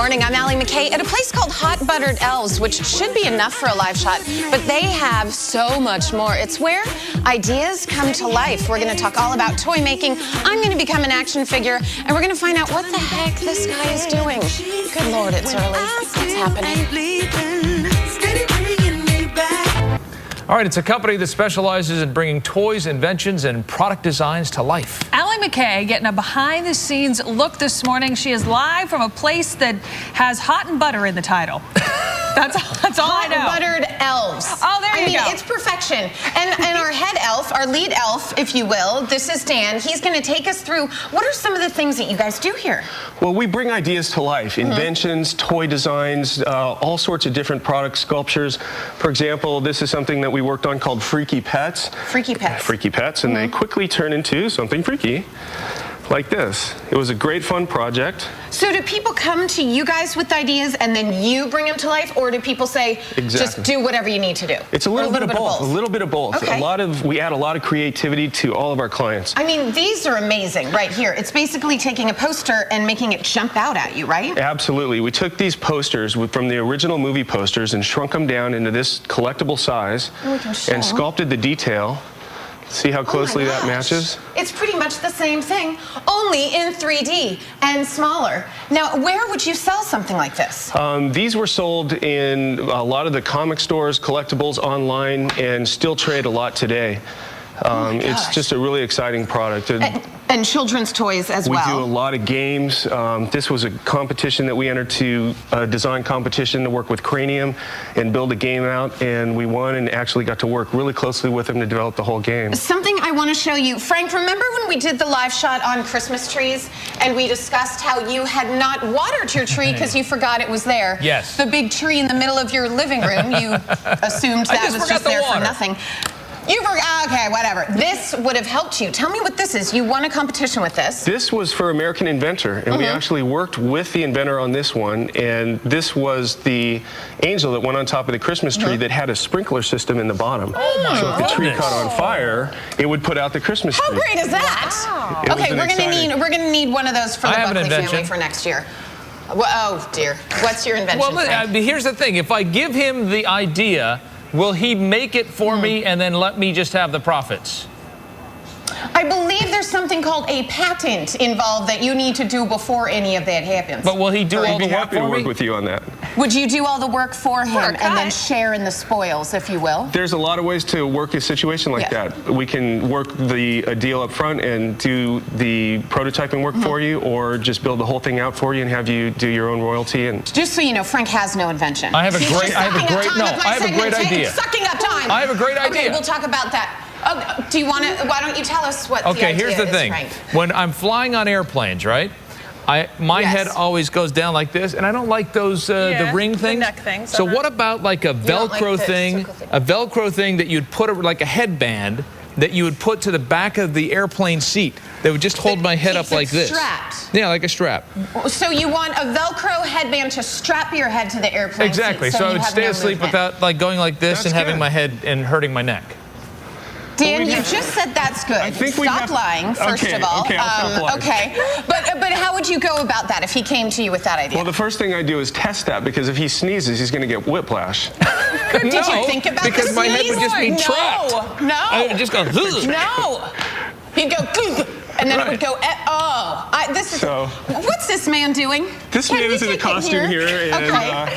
Morning, I'm Allie Mac Kay at a place called Buttered Elves, which should be enough for a live shot, but they have so much more. It's where ideas come to life. We're going to talk all about toy making. I'm going to become an action figure, and we're going to find out what the heck this guy is doing. Good Lord, it's early. What's happening? All right, it's a company that specializes in bringing toys, inventions, and product designs to life. Allie Mac Kay getting a behind-the-scenes look this morning. She is live from a place that has hot and butter in the title. That's all I know. Buttered Elves. Oh, there you go. It's perfection. And our head elf, our lead elf, if you will, this is Dan. He's going to take us through what are some of the things that you guys do here? Well, we bring ideas to life. Inventions, toy designs, all sorts of different products, sculptures. For example, this is something that we worked on called Freaky Pets. Freaky Pets. Freaky Pets, and they quickly turn into something freaky. Like this. It was a great fun project. So do people come to you guys with ideas and then you bring them to life, or do people say, just do whatever you need to do? It's a little bit of both. A little bit of both. Okay. We add a lot of creativity to all of our clients. I mean, these are amazing right here. It's basically taking a poster and making it jump out at you, right? Absolutely. We took these posters from the original movie posters and shrunk them down into this collectible size and sculpted the detail. See how closely that matches? It's pretty much the same thing, only in 3D and smaller. Now, where would you sell something like this? These were sold in a lot of the comic stores, collectibles, online, and still trade a lot today. It's just a really exciting product. And children's toys as well. We do a lot of games. This was a competition that we entered to, a design competition to work with Cranium and build a game out, and we won and actually got to work really closely with them to develop the whole game. Something I want to show you. Frank, remember when we did the live shot on Christmas trees and we discussed how you had not watered your tree because you forgot it was there? Yes. The big tree in the middle of your living room, you assumed that was just there for nothing. You forgot, okay, whatever. This would have helped you. Tell me what this is. You won a competition with this. This was for American Inventor, and we actually worked with the inventor on this one, and this was the angel that went on top of the Christmas tree that had a sprinkler system in the bottom. Oh my So if the tree caught on fire, it would put out the Christmas tree. How great is that? Wow. Okay, we're gonna need one of those for the Buckley family for next year. Well, oh dear. What's your invention? Well, here's the thing. If I give him the idea, will he make it for me and then let me just have the profits? I believe there's something called a patent involved that you need to do before any of that happens. But will he do all the work for me? I'd be happy to work with you on that. Would you do all the work for him and then share in the spoils, if you will? There's a lot of ways to work a situation like that. We can work a deal up front and do the prototyping work for you, or just build the whole thing out for you and have you do your own royalty. And just so you know, Frank has no invention. I have a great idea. Sucking up time. I have a great idea. Okay, we'll talk about that. Oh, do you want to? Why don't you tell us what the idea is? Okay, here's the thing. When I'm flying on airplanes, right? My head always goes down like this, and I don't like those the ring things. The neck things. So what about like a Velcro thing? A Velcro thing that you'd put like a headband that you would put to the back of the airplane seat that would just hold my head up like this. Strapped. Yeah, like a strap. So you want a Velcro headband to strap your head to the airplane Exactly. seat, So I would stay asleep without like going like this and having my head and hurting my neck. Dan, you just said that's good. I think Stop lying, first of all. Okay, I'll stop lying. Okay, but how would you go about that if he came to you with that idea? Well, the first thing I do is test that, because if he sneezes, he's going to get whiplash. Did you think about this? Because my head would just be trapped. No. I would just go, no. He'd go, and then it would go, what's this man doing? This man is in a costume here, and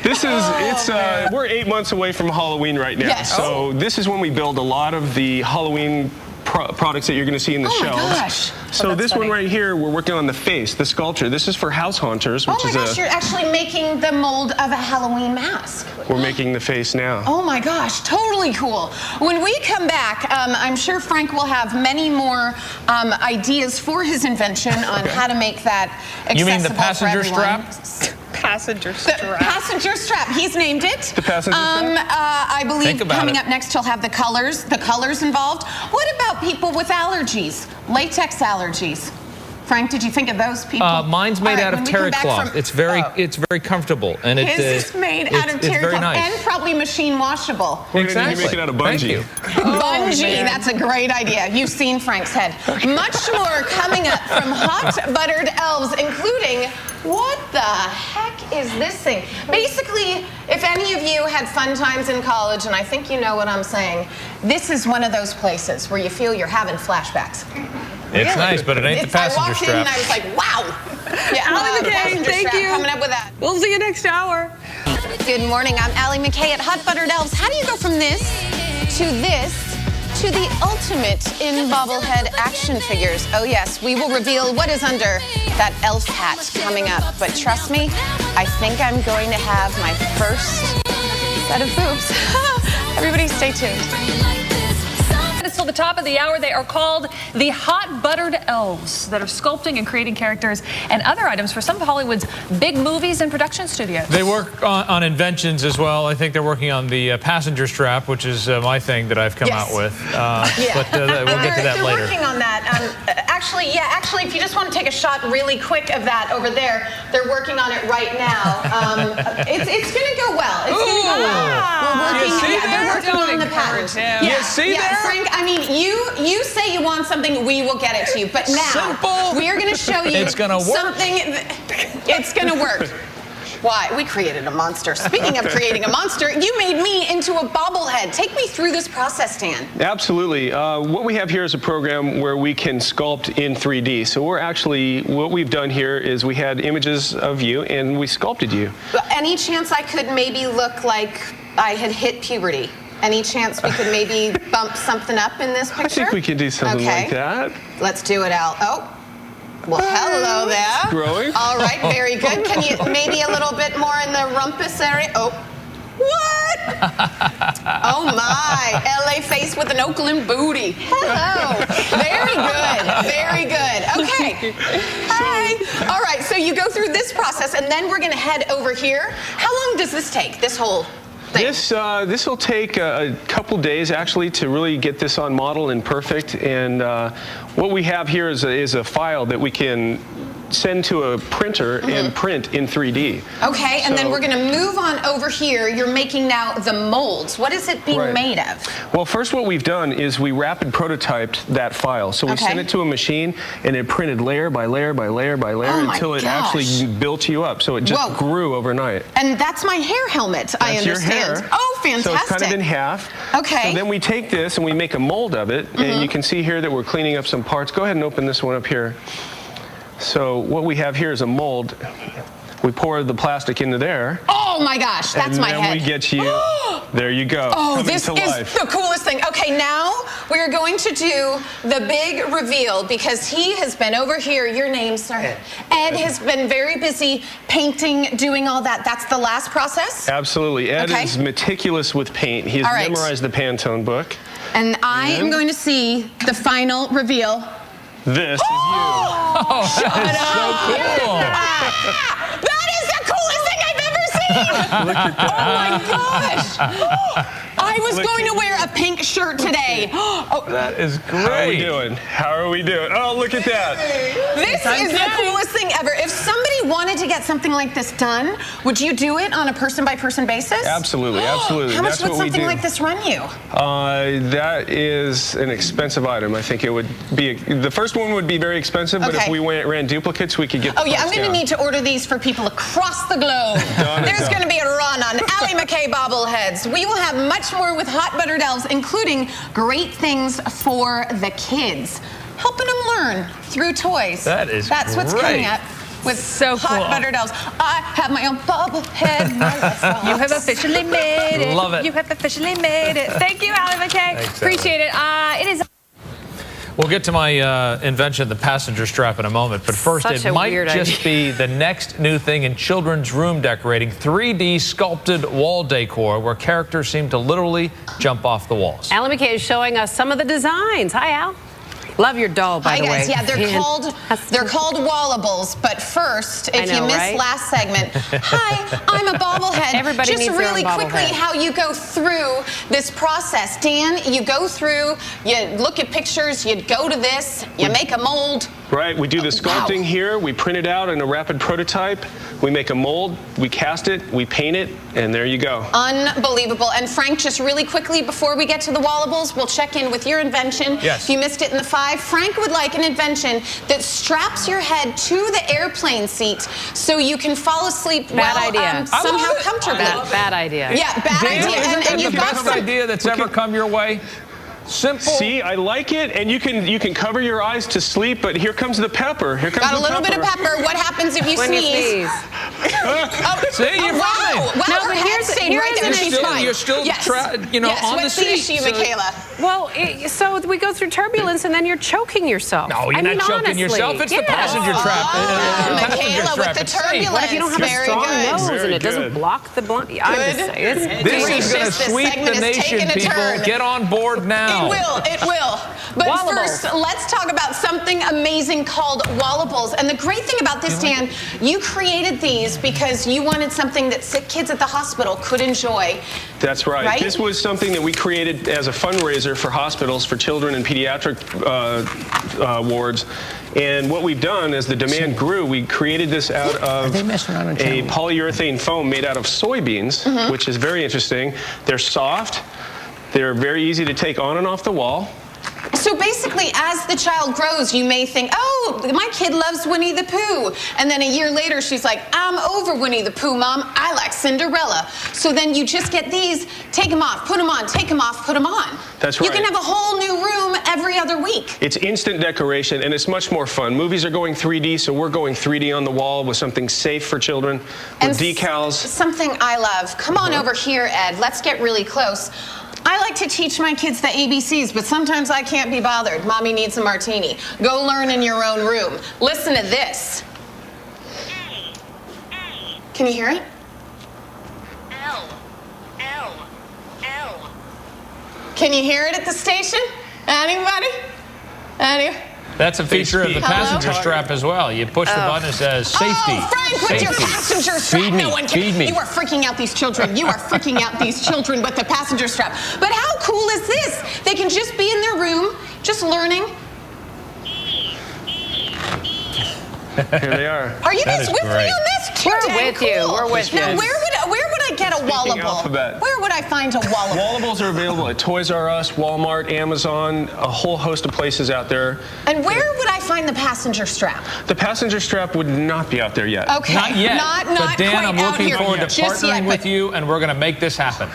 this is, we're 8 months away from Halloween right now. Yes. So this is when we build a lot of the Halloween products that you're going to see in the shelves. Oh my gosh. So this one right here, we're working on the face, the sculpture. This is for house haunters, which is you're actually making the mold of a Halloween mask. We're making the face now. Oh my gosh, totally cool. When we come back, I'm sure Frank will have many more ideas for his invention on how to make that accessible. You mean the passenger strap? Passenger strap. The passenger strap. He's named it. The passenger strap? I believe coming up next he'll have the colors involved. What about people with allergies? Latex allergies. Frank, did you think of those people? Mine's made out of terry cloth. It's very comfortable, and his is made out of terry cloth nice. and probably machine washable. Exactly. You make it out of bungee. Bungee, that's a great idea. You've seen Frank's head. Much more coming up from Hot Buttered Elves, including what the heck is this thing? Basically, if any of you had fun times in college, and I think you know what I'm saying, this is one of those places where you feel you're having flashbacks. It's really nice, but it ain't the passenger strap. I walked in and I was like, wow. Yeah, Allie Mac Kay, thank you. Coming up with that. We'll see you next hour. Good morning. I'm Allie Mac Kay at Hot Buttered Elves. How do you go from this to the ultimate in bobblehead action figures? Oh yes, we will reveal what is under that elf hat coming up. But trust me, I think I'm going to have my first set of boobs. Everybody stay tuned. Until the top of the hour, they are called the Hot Buttered Elves that are sculpting and creating characters and other items for some of Hollywood's big movies and production studios. They work on inventions as well. I think they're working on the passenger strap, which is my thing that I've come out with. But we'll get to that later. They're working on that. Actually, if you just want to take a shot really quick of that over there, they're working on it right now. It's going to go well. It's going to go well. They're working on the pattern. You see there? Frank, I mean, you say you want something, we will get it to you. But now, we are going to show you it's gonna work. something. It's going to work. Why? We created a monster. Speaking of creating a monster, you made me into a bobblehead. Take me through this process, Dan. Absolutely. What we have here is a program where we can sculpt in 3D. So what we've done here is we had images of you and we sculpted you. Any chance I could maybe look like I had hit puberty? Any chance we could maybe bump something up in this picture? I think we can do something like that. Let's do it, Al. Oh. Well, hello there. It's growing. All right, very good. Can you maybe a little bit more in the rumpus area? Oh, what? Oh my, LA face with an Oakland booty. Hello. Very good, very good. Okay. Hi. All right, so you go through this process, and then we're going to head over here. How long does this take, this whole thing? This will take a couple days actually to really get this on model and perfect. And what we have here is a file that we can send to a printer and print in 3D. Okay, and then we're going to move on over here. You're making now the molds. What is it being made of? Well, first what we've done is we rapid prototyped that file. So we sent it to a machine and it printed layer by layer by layer by layer until it actually built you up. So it just grew overnight. And that's my hair helmet, I understand. Your hair. Oh, fantastic. So it's kind of in half. Okay. So then we take this and we make a mold of it. And you can see here that we're cleaning up some parts. Go ahead and open this one up here. So what we have here is a mold. We pour the plastic into there. Oh my gosh, that's my head. And then we get you, there you go. Oh, this is the coolest thing. Okay, now we're going to do the big reveal because he has been over here, your name, sir. Ed has been very busy painting, doing all that. That's the last process? Absolutely. Ed is meticulous with paint. He has memorized the Pantone book. And I am going to see the final reveal. This is you. Oh, that is so cool. That is the coolest thing I've ever seen. Look at that. Oh my gosh. I was going to wear a pink shirt today. That is great. How are we doing? How are we doing? Oh, look at that. This is the coolest thing ever. If somebody wanted to get something like this done, would you do it on a person-by-person basis? Absolutely, absolutely. How much would something like this run you? That is an expensive item. I think it would be, the first one would be very expensive, but if we ran duplicates, we could get the price I'm going to need to order these for people across the globe. There's going to be a run on Allie Mac Kay bobbleheads. We will have much more with Hot Buttered Elves, including great things for the kids, helping them learn through toys. That's what's coming up with Hot Buttered Elves. I have my own bobblehead. You have officially made it. Love it. You have officially made it. Thank you, Allie Mac Kay. Thanks, appreciate it. It is. We'll get to my invention, the passenger strap, in a moment. But first, it might just be the next new thing in children's room decorating, 3D sculpted wall decor, where characters seem to literally jump off the walls. Allie Mac Kay is showing us some of the designs. Hi, Al. Love your doll, by the way. Hi, guys. Yeah, they're called wallables. But first, if you missed last segment, hi, I'm a bobblehead. Everybody just needs really their own quickly, bobblehead. How you go through this process. Dan, you go through, you look at pictures, you go to this, you make a mold. Right, we do the sculpting here, we print it out in a rapid prototype, we make a mold, we cast it, we paint it, and there you go. Unbelievable. And Frank, just really quickly before we get to the Wallables, we'll check in with your invention. Yes. If you missed it in the 5, Frank would like an invention that straps your head to the airplane seat so you can fall asleep somehow comfortably. Bad idea. Yeah, bad idea. And you've got the best idea that's ever come your way. Simple. See, I like it, and you can cover your eyes to sleep, but here comes the pepper. Here comes Got a little bit of pepper. What happens if you sneeze? See, you're fine. Well, no, but here's you're still on the seat. What seat, Michaela? Well, so we go through turbulence, and then you're choking yourself. No, you're not choking yourself. It's the passenger trap. Michaela, with the turbulence. What if you don't have a strong nose and it doesn't block the blunt? I'm just saying. This is going to sweep the nation, people. Get on board now. It will. But first, let's talk about something amazing called Wallables. And the great thing about this, Dan, you created these because you wanted something that sick kids at the hospital could enjoy. That's right. This was something that we created as a fundraiser for hospitals for children and pediatric wards. And what we've done as the demand grew, we created this out of a polyurethane foam made out of soybeans, which is very interesting. They're soft. They're very easy to take on and off the wall. So basically, as the child grows, you may think, oh, my kid loves Winnie the Pooh. And then a year later, she's like, I'm over Winnie the Pooh, Mom. I like Cinderella. So then you just get these, take them off, put them on, take them off, put them on. That's right. You can have a whole new room every other week. It's instant decoration, and it's much more fun. Movies are going 3D, so we're going 3D on the wall with something safe for children, with decals. Something I love. Come on over here, Ed. Let's get really close. I like to teach my kids the ABCs, but sometimes I can't be bothered. Mommy needs a martini. Go learn in your own room. Listen to this. Can you hear it? L. Can you hear it at the station? Anybody? That's a feature of the passenger strap as well. You push the button, it says safety. Oh, Frank, with your passenger strap. Feed me, no one can. feed me. You are freaking out these children. You are freaking out these children with the passenger strap. But how cool is this? They can just be in their room, just learning. Here they are. Are you guys with me on this? We're with you. We're with you. Now, where would I get a Wallable? Where would I find a Wallable? Wallables are available at Toys R Us, Walmart, Amazon, a whole host of places out there. And where would I find the passenger strap? The passenger strap would not be out there yet. Okay. Not yet. Not Dan, quite I'm looking out forward here. to partnering with you, and we're going to make this happen.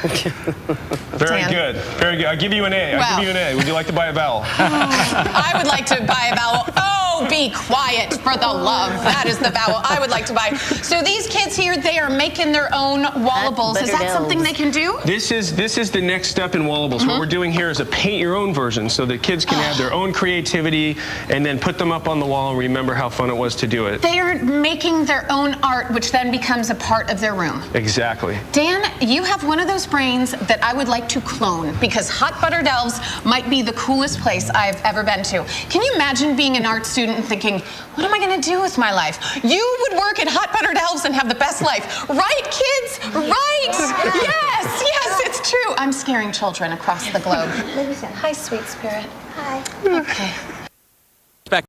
Very good. Very good. I'll give you an A. I'll give you an A. Would you like to buy a vowel? I would like to buy a vowel. Oh, be quiet for the love. That is the vowel I would like to buy. So these kids here, they are making their own Wallables. Is that something they can do? This is the next step in Wallables. What we're doing here is a paint your own version so that kids can add their own creativity and then put them up on the wall and remember how fun it was to do it. They are making their own art, which then becomes a part of their room. Exactly. Dan, you have one of those brains that I would like to clone because Hot Buttered Elves might be the coolest place I've ever been to. Can you imagine being an art student and thinking, what am I going to do with my life? You would work at Hot Buttered Elves and have the best life. Right, kids? Right. Yes, it's true. I'm scaring children across the globe. Hi, sweet spirit. Hi. Okay.